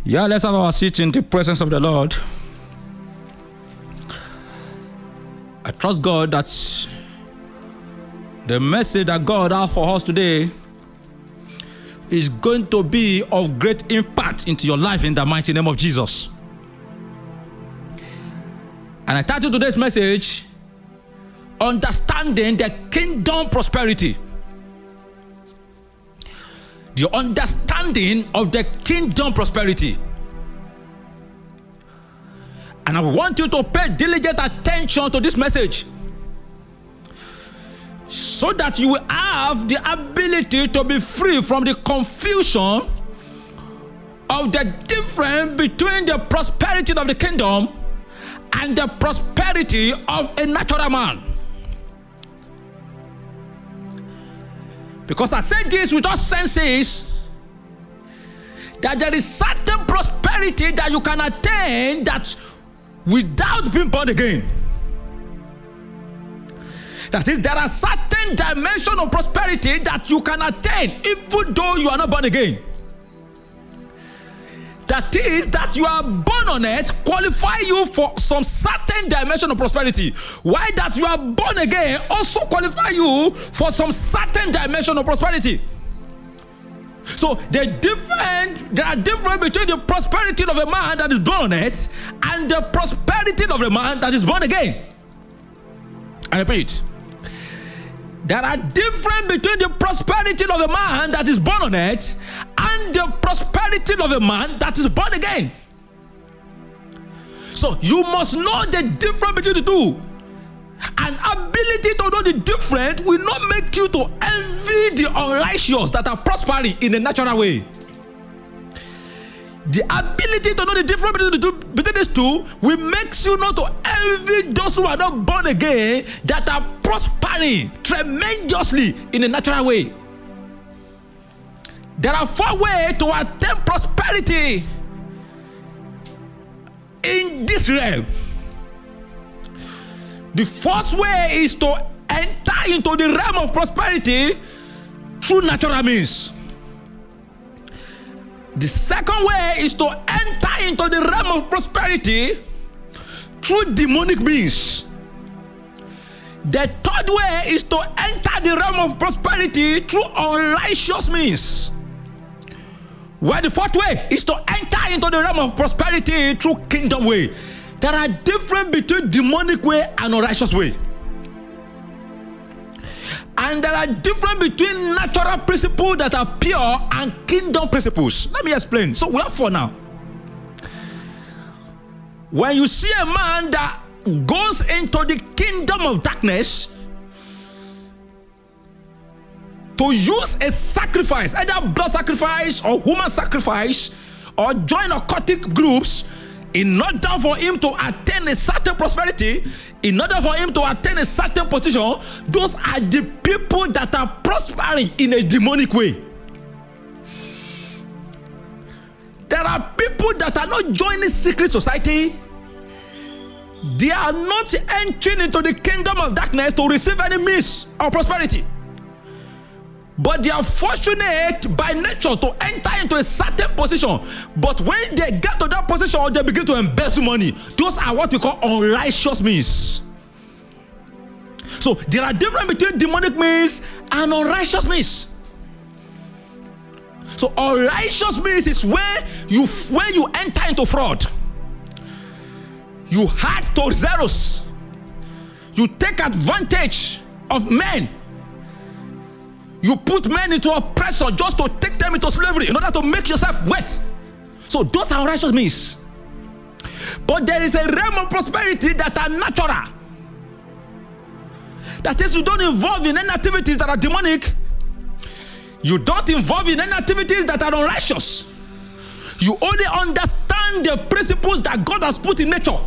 Yeah, let's have our seat in the presence of the Lord. I trust God that the message that God has for us today is going to be of great impact into your life in the mighty name of Jesus. And I titled today's message, Understanding the Kingdom Prosperity. The understanding of the kingdom prosperity. And I want you to pay diligent attention to this message so that you will have the ability to be free from the confusion of the difference between the prosperity of the kingdom and the prosperity of a natural man. Because I said this with all senses, that there is certain prosperity that you can attain that without being born again. That is, there are certain dimensions of prosperity that you can attain even though you are not born again. That is, that you are born on earth qualify you for some certain dimension of prosperity. Why that you are born again also qualify you for some certain dimension of prosperity. So there are difference between the prosperity of a man that is born on earth and the prosperity of a man that is born again. I repeat. There are difference between the prosperity of a man that is born on earth and the prosperity of a man that is born again. So you must know the difference between the two. An ability to know the difference will not make you to envy the unrighteous that are prospering in a natural way. The ability to know the difference between these two will make you not to envy those who are not born again that are prospering tremendously in a natural way. There are 4 ways to attain prosperity in this realm. The first way is to enter into the realm of prosperity through natural means. The second way is to enter into the realm of prosperity through demonic means. The third way is to enter the realm of prosperity through unrighteous means. While the fourth way is to enter into the realm of prosperity through kingdom way. There are difference between demonic way and unrighteous way. And there are difference between natural principles that are pure and kingdom principles. Let me explain. So we have 4 now. When you see a man that goes into the kingdom of darkness to use a sacrifice, either blood sacrifice or human sacrifice, or join occultic groups in order for him to attain a certain prosperity, in order for him to attain a certain position, those are the people that are prospering in a demonic way. There are people that are not joining secret society. They are not entering into the kingdom of darkness to receive any means of prosperity. But they are fortunate by nature to enter into a certain position. But when they get to that position, they begin to embezzle money. Those are what we call unrighteous means. So there are difference between demonic means and unrighteous means. So unrighteous means is when you enter into fraud. You add to zeros. You take advantage of men. You put men into oppression just to take them into slavery in order to make yourself wet. So those are unrighteous means. But there is a realm of prosperity that are natural. That is, you don't involve in any activities that are demonic. You don't involve in any activities that are unrighteous. You only understand the principles that God has put in nature.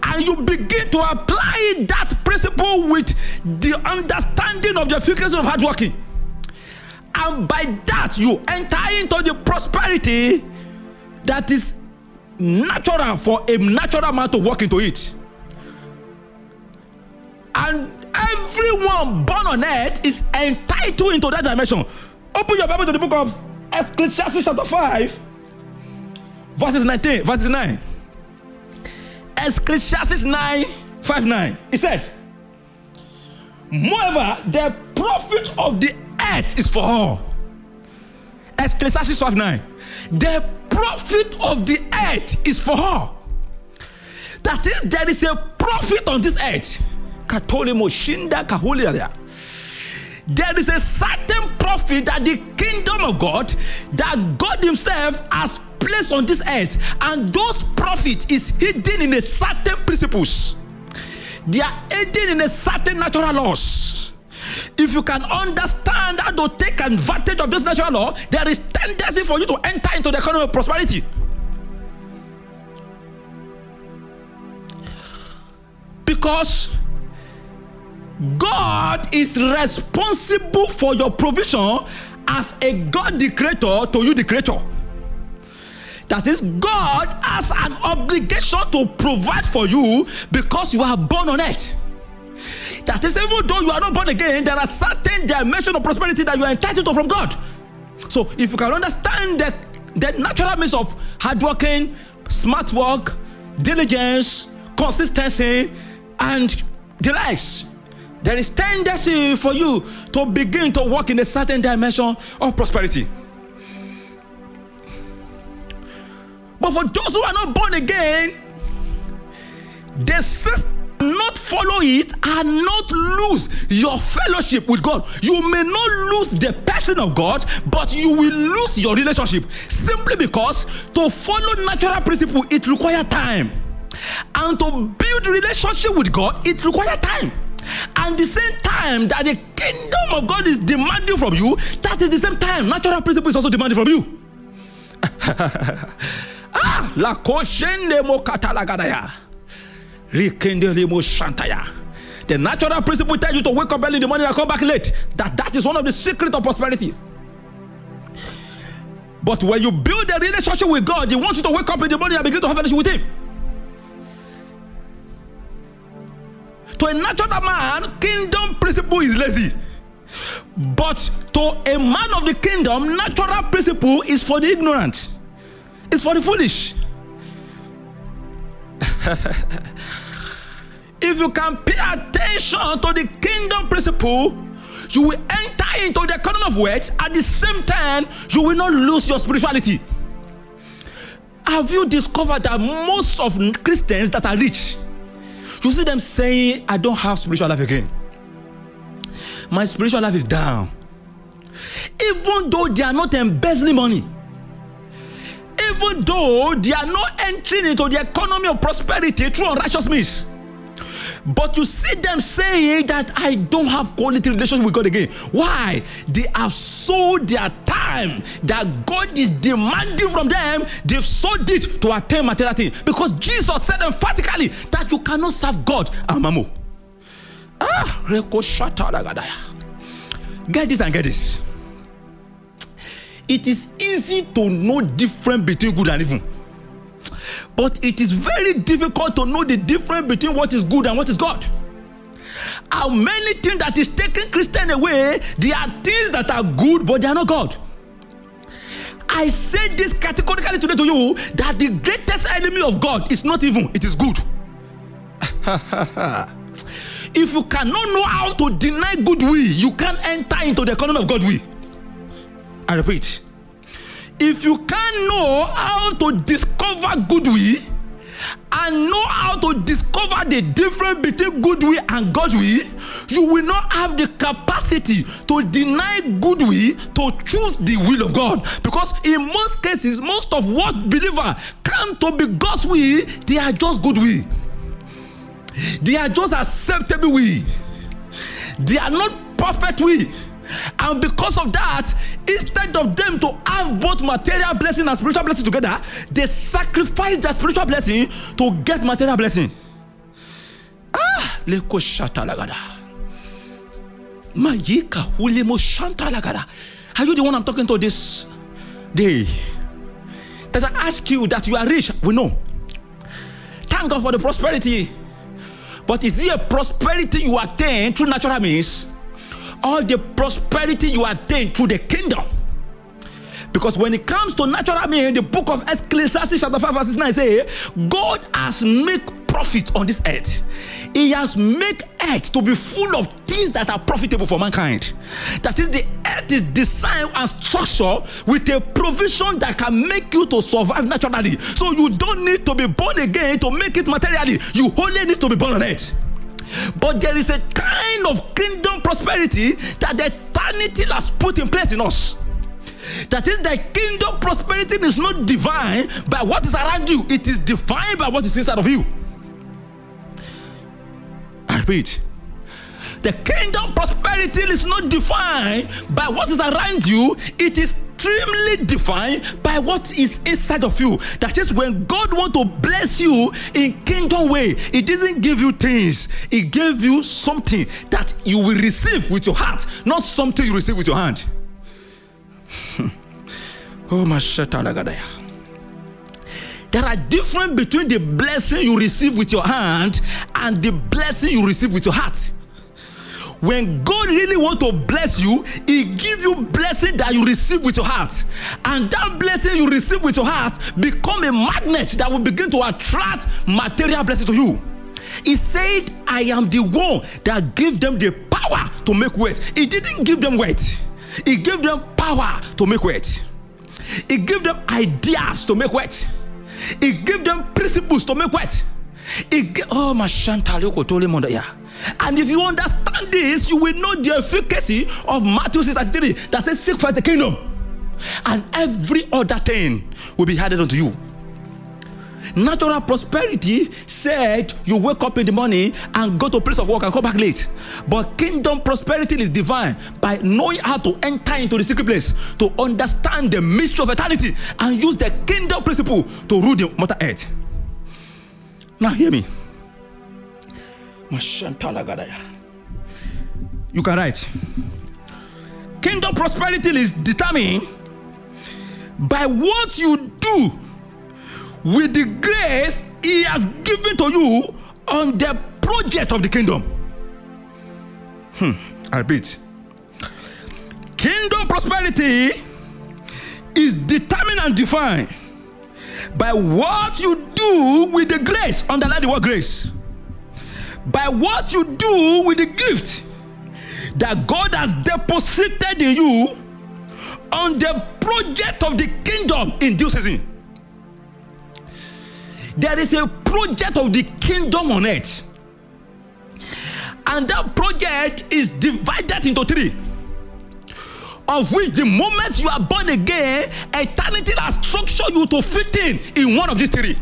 And you begin to apply that principle with the understanding of the efficacy of hard working. And by that, you enter into the prosperity that is natural for a natural man to walk into it. And everyone born on earth is entitled into that dimension. Open your Bible to the book of Ecclesiastes chapter 5. verses 9. Ecclesiastes 9:5-9. He said, moreover, the profit of the earth is for all. Ecclesiastes 5:9. The profit of the earth is for all. That is, there is a profit on this earth. There is a certain profit that the kingdom of God, that God himself has placed on this earth, and those profit is hidden in a certain principles. They are hidden in a certain natural laws. If you can understand how to take advantage of this natural law, there is tendency for you to enter into the economy of prosperity. Because God is responsible for your provision as a God the creator to you the creator. That is, God has an obligation to provide for you because you are born on earth. That is, even though you are not born again, there are certain dimensions of prosperity that you are entitled to from God. So if you can understand the natural means of hard working, smart work, diligence, consistency, and the likes, there is tendency for you to begin to walk in a certain dimension of prosperity. But for those who are not born again, the system not follow it and not lose your fellowship with God. You may not lose the person of God, but you will lose your relationship, simply because to follow natural principle, it requires time. And to build relationship with God, it requires time. And the same time that the kingdom of God is demanding from you, that is the same time natural principle is also demanding from you. La koshende mo katalagadaya. Rikende mo shantaya. The natural principle tells you to wake up early in the morning and come back late. That is one of the secrets of prosperity. But when you build a relationship with God, He wants you to wake up in the morning and begin to have a relationship with Him. To a natural man, kingdom principle is lazy. But to a man of the kingdom, natural principle is for the ignorant. It's for the foolish. If you can pay attention to the kingdom principle, you will enter into the economy of wealth. At the same time, you will not lose your spirituality. Have you discovered that most of Christians that are rich, you see them saying, I don't have spiritual life again. My spiritual life is down. Even though they are not embezzling money, even though they are not entering into the economy of prosperity through unrighteous means, but you see them saying that I don't have quality relationship with God again. Why? They have sold their time that God is demanding from them. They've sold it to attain material things. Because Jesus said emphatically that you cannot serve God and mammon. Get this and get this. It is easy to know difference between good and evil. But it is very difficult to know the difference between what is good and what is God. How many things that is taking Christian away, there are things that are good, but they are not God. I say this categorically today to you, that the greatest enemy of God is not evil, it is good. If you cannot know how to deny good will, you can't enter into the economy of God will. I repeat, if you can't know how to discover good will and know how to discover the difference between good will and God's will, you will not have the capacity to deny good will to choose the will of God. Because in most cases, most of what believers come to be God's will, they are just good will. They are just acceptable will. They are not perfect will. And because of that, instead of them to have both material blessing and spiritual blessing together, they sacrifice their spiritual blessing to get material blessing. Leko shata lagada. Mayika hulimo shanta lagada. Are you the one I'm talking to this day? That I ask you that you are rich, we know. Thank God for the prosperity. But is it a prosperity you attain through natural means? All the prosperity you attain through the kingdom? Because when it comes to natural meaning, the book of Ecclesiastes chapter 5 verse 9 says, God has made profit on this earth. He has made earth to be full of things that are profitable for mankind. That is, the earth is designed and structured with a provision that can make you to survive naturally. So you don't need to be born again to make it materially. You only need to be born on earth. But there is a kind of kingdom prosperity that the eternity has put in place in us. That is, the kingdom prosperity is not defined by what is around you. It is defined by what is inside of you. I repeat, the kingdom prosperity is not defined by what is around you. It is extremely defined by what is inside of you. That is, when God wants to bless you in kingdom way, He doesn't give you things. He gave you something that you will receive with your heart, not something you receive with your hand. Oh my shatagadaya. There are difference between the blessing you receive with your hand and the blessing you receive with your heart. When God really wants to bless you, He gives you blessing that you receive with your heart. And that blessing you receive with your heart become a magnet that will begin to attract material blessing to you. He said, I am the one that gives them the power to make wealth. He didn't give them wealth. He gave them power to make wealth. He gave them ideas to make wealth. He gave them principles to make wealth. And if you understand this, you will know the efficacy of Matthew 6:33 that says, seek first the kingdom, and every other thing will be added unto you. Natural prosperity said you wake up in the morning and go to a place of work and come back late. But kingdom prosperity is divine by knowing how to enter into the secret place, to understand the mystery of eternity, and use the kingdom principle to rule the mother earth. Now hear me. You can write. Kingdom prosperity is determined by what you do with the grace He has given to you on the project of the kingdom. I repeat. Kingdom prosperity is determined and defined by what you do with the grace. Underline the word grace. By what you do with the gift that God has deposited in you on the project of the kingdom in due season. There is a project of the kingdom on earth, and that project is divided into three, of which the moment you are born again, eternity has structured you to fit in one of these three.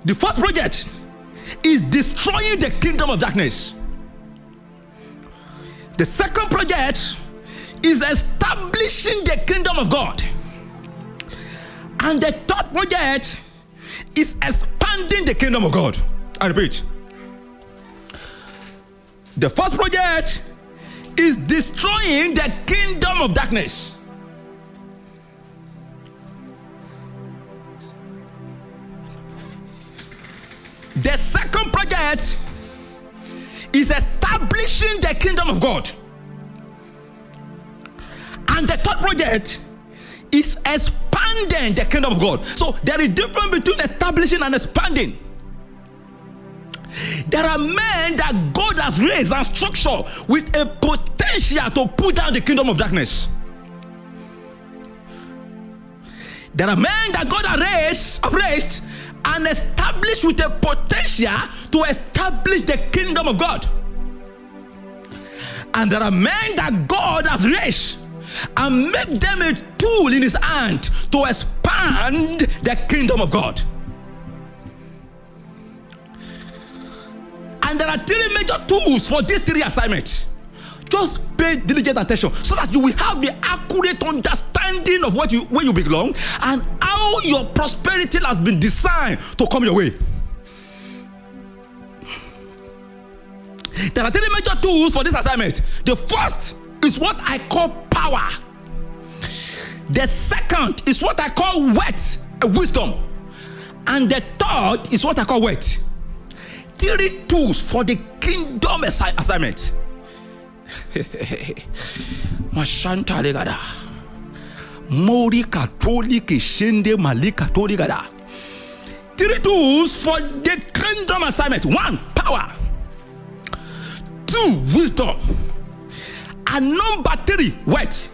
The first project is destroying the kingdom of darkness. The second project is establishing the kingdom of God. And the third project is expanding the kingdom of God. I repeat. The first project is destroying the kingdom of darkness. The second project is establishing the kingdom of God. And the third project is expanding the kingdom of God. So there is a difference between establishing and expanding. There are men that God has raised and structured with a potential to put down the kingdom of darkness. There are men that God has raised and established with a potential to establish the kingdom of God. And there are men that God has raised and make them a tool in His hand to expand the kingdom of God. And there are three major tools for these three assignments. Just pay diligent attention so that you will have the accurate understanding of where you belong and how your prosperity has been designed to come your way. There are three major tools for this assignment. The first is what I call power. The second is what I call wisdom. And the third is what I call wealth. Three tools for the kingdom assignment. Mashanta legada. Mori katoli keshende malika tori gada. 3 tools for the kingdom assignment. 1, power. 2, wisdom. And number 3, wealth.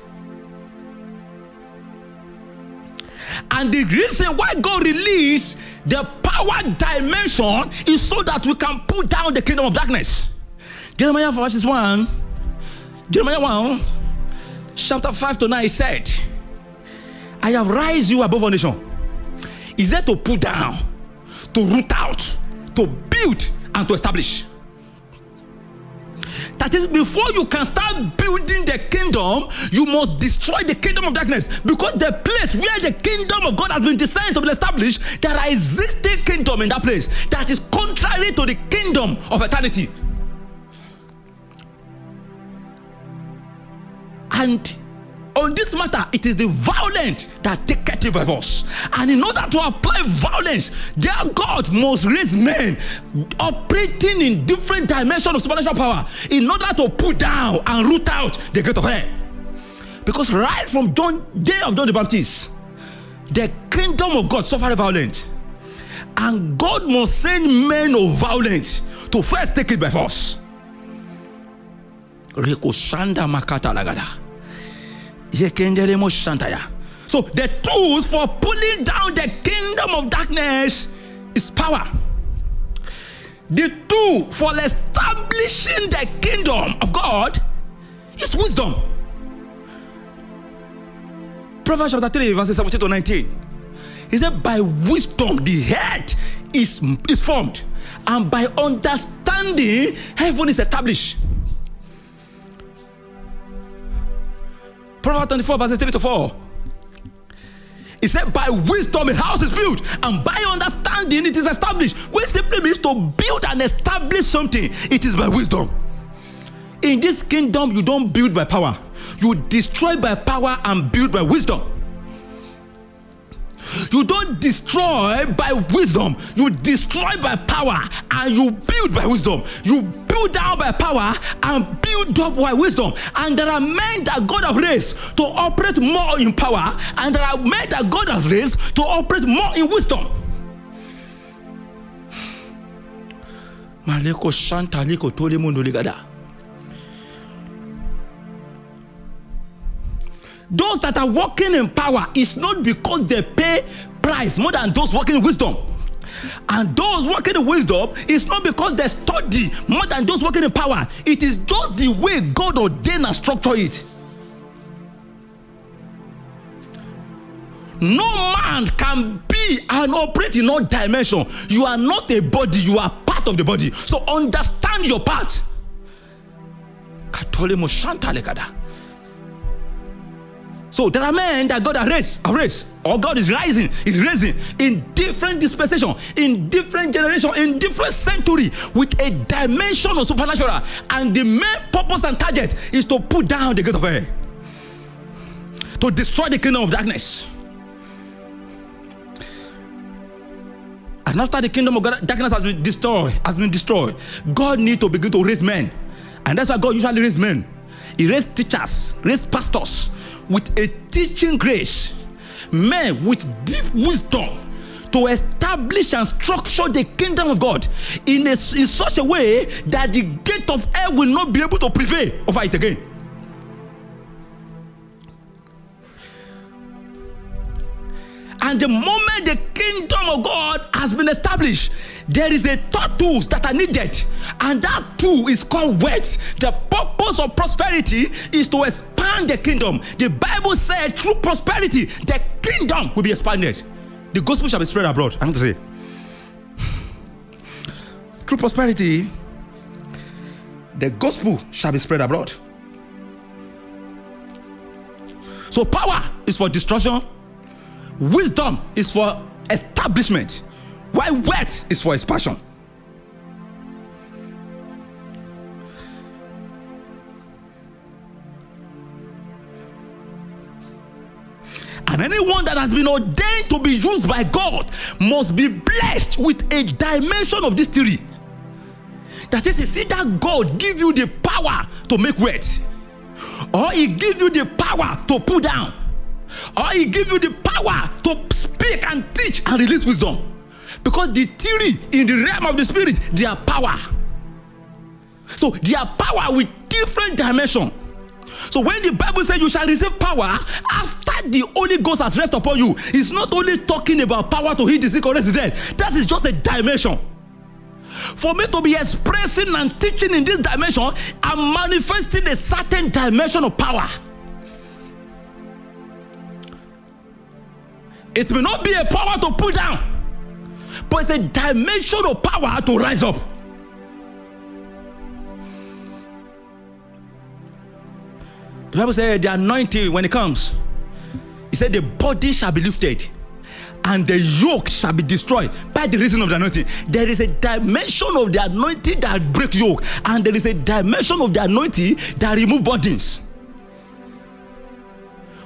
And the reason why God released the power dimension is so that we can put down the kingdom of darkness. Jeremiah 1, chapter 5 to 9, he said, I have raised you above all nations. Is there to put down, to root out, to build, and to establish. That is, before you can start building the kingdom, you must destroy the kingdom of darkness. Because the place where the kingdom of God has been designed to be established, there are existing kingdom in that place that is contrary to the kingdom of eternity. And on this matter, it is the violent that take captive by force. And in order to apply violence, their God must raise men operating in different dimensions of supernatural power in order to put down and root out the gate of hell. Because right from day of John the Baptist, the kingdom of God suffered violence. And God must send men of violence to first take it by force. Rekoshanda makata lagada. So the tools for pulling down the kingdom of darkness is power. The tool for establishing the kingdom of God is wisdom. Proverbs chapter 3, verses 17 to 19. He said, by wisdom the head is formed, and by understanding heaven is established. Proverbs 24, verses 3 to 4. He said, by wisdom a house is built, and by understanding it is established. Which simply means to build and establish something. It is by wisdom. In this kingdom, you don't build by power. You destroy by power and build by wisdom. You don't destroy by wisdom. You destroy by power and you build by wisdom. You build down by power and build up by wisdom. And there are men that God has raised to operate more in power, and there are men that God has raised to operate more in wisdom. Maleko shanta liko tole mundo ligada. Those that are walking in power is not because they pay price more than those walking in wisdom. And those walking in wisdom is not because they study more than those walking in power. It is just the way God ordained and structured it. No man can be and operate in all dimension. You are not a body, you are part of the body. So understand your part. So there are men that God has raised, or God is raising in different dispensation, in different generation, in different century, with a dimension of supernatural. And the main purpose and target is to put down the gate of hell, to destroy the kingdom of darkness. And after the kingdom of darkness has been destroyed, God needs to begin to raise men. And that's why God usually raises men. He raised teachers, raised pastors with a teaching grace, men with deep wisdom to establish and structure the kingdom of God in such a way that the gate of hell will not be able to prevail over it again. And the moment the kingdom of God has been established, there is a third tools that are needed, and that tool is called wealth. The purpose of prosperity is to expand the kingdom. The Bible said through prosperity, the kingdom will be expanded. The gospel shall be spread abroad. I want to say, through prosperity, the gospel shall be spread abroad. So power is for destruction. Wisdom is for establishment, while wealth is for expansion. And anyone that has been ordained to be used by God must be blessed with a dimension of this theory. That is, see that God give you the power to make wealth, or he gives you the power to pull down, or he gives you the power to speak and teach and release wisdom. Because the theory in the realm of the spirit, they are power. So they are power with different dimension. So when the Bible says you shall receive power after the Holy Ghost has rested upon you, it's not only talking about power to heal the sick or raise the dead. That is just a dimension. For me to be expressing and teaching in this dimension, I'm manifesting a certain dimension of power. It may not be a power to put down, but it's a dimension of power to rise up. The Bible says the anointing, when it comes, it said the body shall be lifted and the yoke shall be destroyed by the reason of the anointing. There is a dimension of the anointing that breaks yoke, and there is a dimension of the anointing that removes burdens.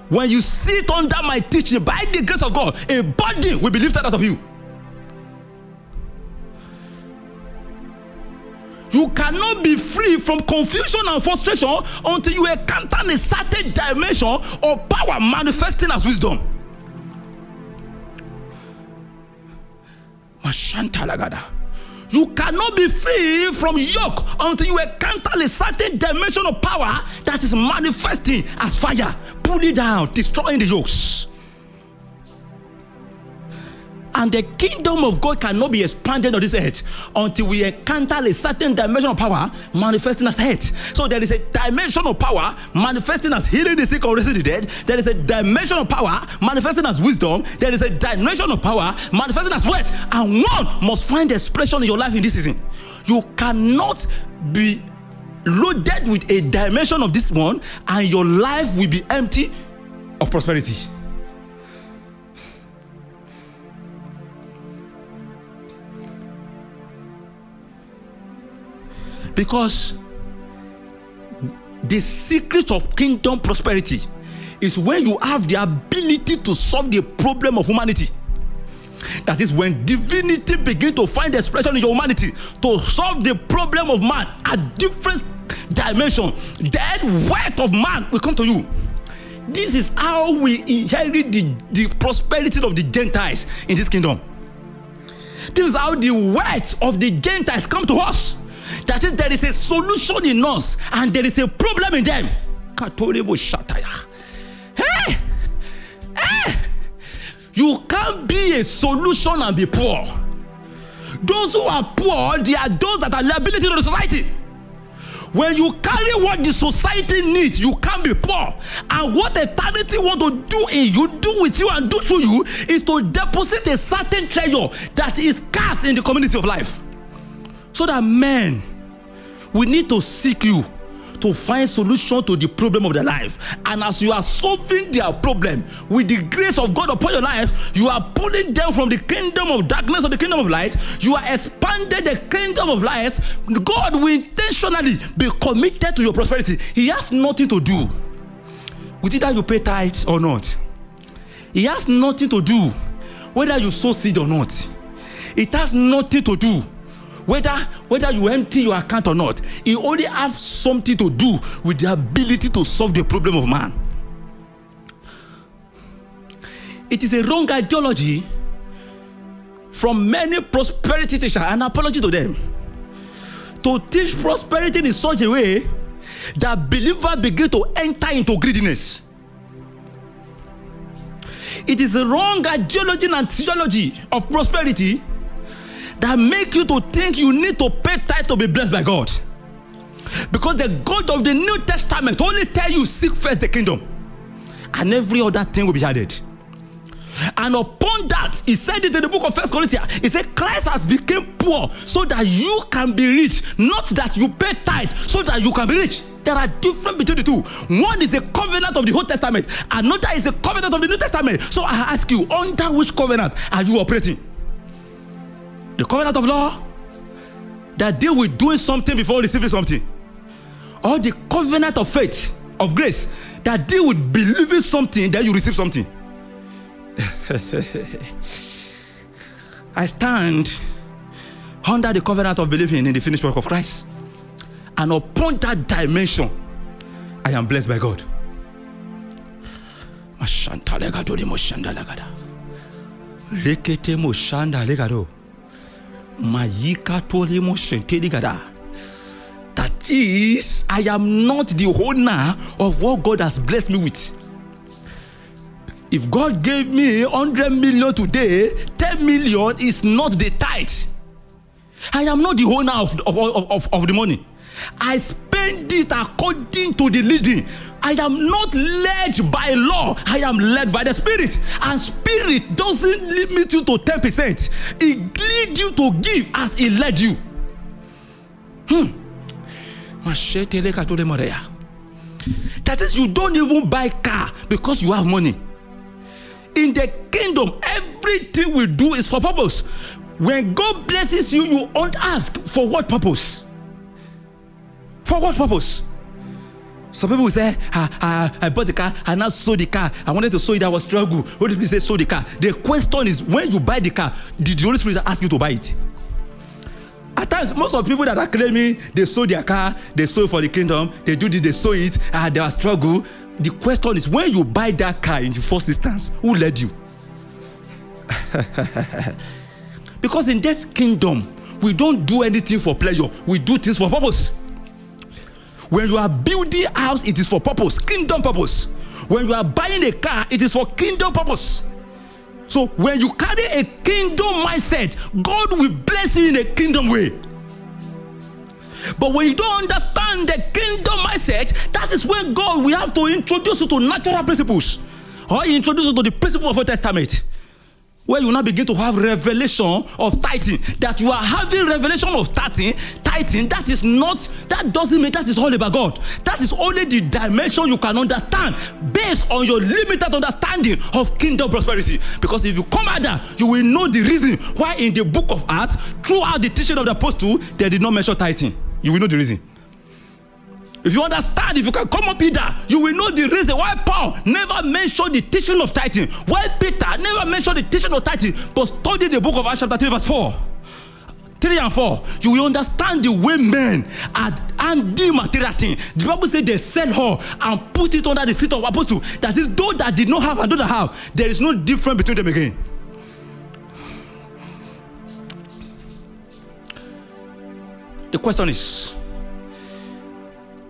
When you sit under my teaching, by the grace of God, a burden will be lifted out of you. You cannot be free from confusion and frustration until you encounter a certain dimension of power manifesting as wisdom. You cannot be free from yoke until you encounter a certain dimension of power that is manifesting as fire, pulling down, destroying the yokes. And the kingdom of God cannot be expanded on this earth until we encounter a certain dimension of power manifesting as health. So there is a dimension of power manifesting as healing the sick or raising the dead. There is a dimension of power manifesting as wisdom. There is a dimension of power manifesting as wealth. And one must find expression in your life in this season. You cannot be loaded with a dimension of this one and your life will be empty of prosperity. Because the secret of kingdom prosperity is when you have the ability to solve the problem of humanity. That is when divinity begins to find expression in your humanity to solve the problem of man at different dimensions. Then wealth of man will come to you. This is how we inherit the prosperity of the Gentiles in this kingdom. This is how the wealth of the Gentiles come to us. That is, there is a solution in us and there is a problem in them. Hey! You can't be a solution and be poor. Those who are poor, they are those that are liability to the society. When you carry what the society needs, you can't be poor. And what eternity want to do in you, do with you and do through you, is to deposit a certain treasure that is scarce in the community of life. So that men, we need to seek you to find solution to the problem of their life. And as you are solving their problem with the grace of God upon your life, you are pulling them from the kingdom of darkness to the kingdom of light. You are expanding the kingdom of light. God will intentionally be committed to your prosperity. He has nothing to do with either you pay tithes or not. He has nothing to do whether you sow seed or not. It has nothing to do whether you empty your account or not. It only has something to do with the ability to solve the problem of man. It is a wrong ideology from many prosperity teachers, and apology to them, to teach prosperity in such a way that believers begin to enter into greediness. It is a wrong ideology and theology of prosperity that make you to think you need to pay tithe to be blessed by God. Because the God of the New Testament only tell you seek first the kingdom, and every other thing will be added. And upon that, he said it in the book of 1 Corinthians, he said Christ has become poor so that you can be rich, not that you pay tithe so that you can be rich. There are difference between the two. One is a covenant of the Old Testament, another is a covenant of the New Testament. So I ask you, under which covenant are you operating? The covenant of law that deal with doing something before receiving something, or the covenant of faith, of grace, that deal with believing something then you receive something. I stand under the covenant of believing in the finished work of Christ, and upon that dimension I am blessed by God. That is, I am not the owner of what God has blessed me with. If God gave me 100 million today, 10 million is not the tithe. I am not the owner of the money. I spend it according to the leading. I am not led by law. I am led by the Spirit. And Spirit doesn't limit you to 10%. It leads you to give as He led you. That is, you don't even buy car because you have money. In the kingdom, everything we do is for purpose. When God blesses you, you won't ask for what purpose. For what purpose? Some people will say, I bought the car, I now sold the car. I wanted to sold it, I was struggle. Holy Spirit says, sold the car. The question is, when you buy the car, did the Holy Spirit ask you to buy it? At times, most of the people that are claiming they sold their car, they sold for the kingdom, they do this, they sold it, they are struggle. The question is, when you buy that car in the first instance, who led you? Because in this kingdom, we don't do anything for pleasure. We do things for purpose. When you are building a house, it is for purpose, kingdom purpose. When you are buying a car, it is for kingdom purpose. So when you carry a kingdom mindset, God will bless you in a kingdom way. But when you don't understand the kingdom mindset, that is when God will have to introduce you to natural principles, or introduce you to the principle of Old Testament, where you now begin to have revelation of tithing. That you are having revelation of tithing, that is not, that doesn't mean that is all about God. That is only the dimension you can understand based on your limited understanding of kingdom prosperity. Because if you come out there, you will know the reason why in the book of Acts, throughout the teaching of the apostle, they did not mention tithing. You will know the reason. If you understand, if you can come up here, you will know the reason why Paul never mentioned the teaching of tithing, why Peter never mentioned the teaching of tithing, but study the book of Acts chapter 3 verse 4. 3 and 4, you will understand the way men are handling material thing. The Bible says they sell her and put it under the feet of apostles. That is, those that did not have and those that have, there is no difference between them again. The question is,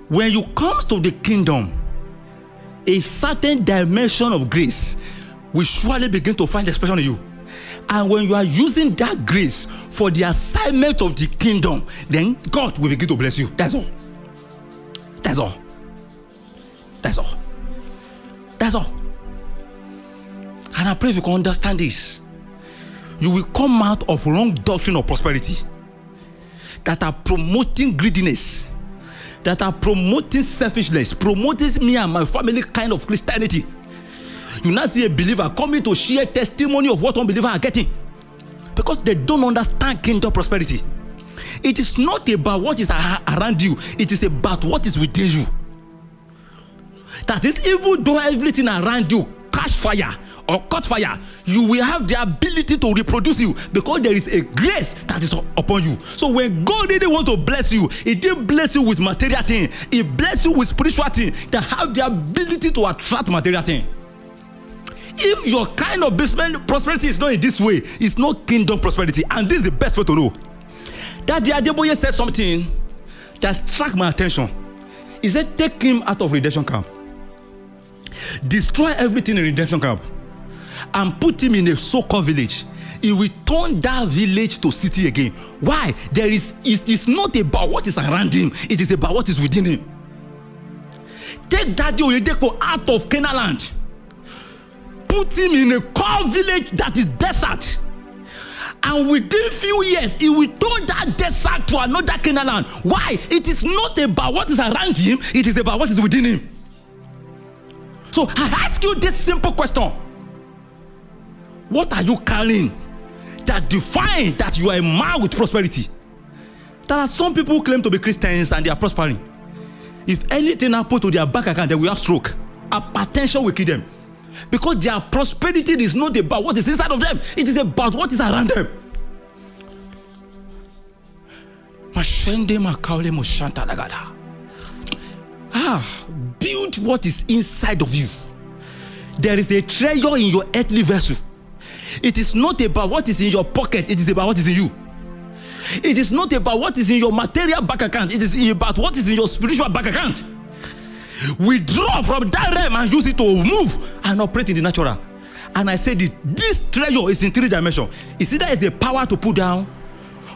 when you come to the kingdom, a certain dimension of grace will surely begin to find expression in you. And when you are using that grace for the assignment of the kingdom, then God will begin to bless you. That's all. That's all. That's all. That's all. And I pray if you can understand this, you will come out of wrong doctrine of prosperity that are promoting greediness, that are promoting selfishness, promoting me and my family kind of Christianity. You now see a believer coming to share testimony of what unbelievers are getting because they don't understand kingdom prosperity. It is not about what is around you, it is about what is within you. That is, even though everything around you catch fire or caught fire, you will have the ability to reproduce you because there is a grace that is upon you. So when God really wants to bless you, He didn't bless you with material thing. He bless you with spiritual thing that have the ability to attract material thing. If your kind of business prosperity is not in this way, it's not kingdom prosperity. And this is the best way to know. Daddy Adeboye said something that struck my attention. He said, take him out of redemption camp. Destroy everything in redemption camp. And put him in a so-called village. He will turn that village to city again. Why? It's not about what is around him. It is about what is within him. Take Daddy Oyedepo out of Canaan land. Put him in a core village that is desert. And within few years, he will turn that desert to another Canaan land. Why? It is not about what is around him. It is about what is within him. So I ask you this simple question. What are you carrying that define that you are a man with prosperity? There are some people who claim to be Christians and they are prospering. If anything happens to their bank account, they will have stroke. Hypertension will kill them. Because their prosperity is not about what is inside of them. It is about what is around them. Build what is inside of you. There is a treasure in your earthly vessel. It is not about what is in your pocket, it is about what is in you. It is not about what is in your material bank account, it is about what is in your spiritual bank account. We draw from that realm and use it to move and operate in the natural. And I said this treasure is in 3 dimensions. It's either it's a power to put down,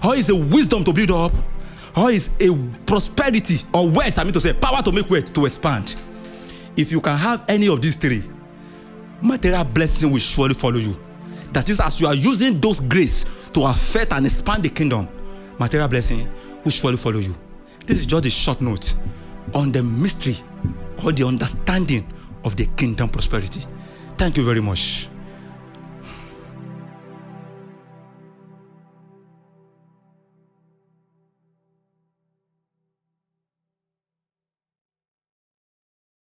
or it's a wisdom to build up, or it's a prosperity or wealth, power to make wealth, to expand. If you can have any of these 3, material blessing will surely follow you. That is, as you are using those grace to affect and expand the kingdom, material blessing will surely follow you. This is just a short note on the mystery or the understanding of the kingdom prosperity. Thank you very much.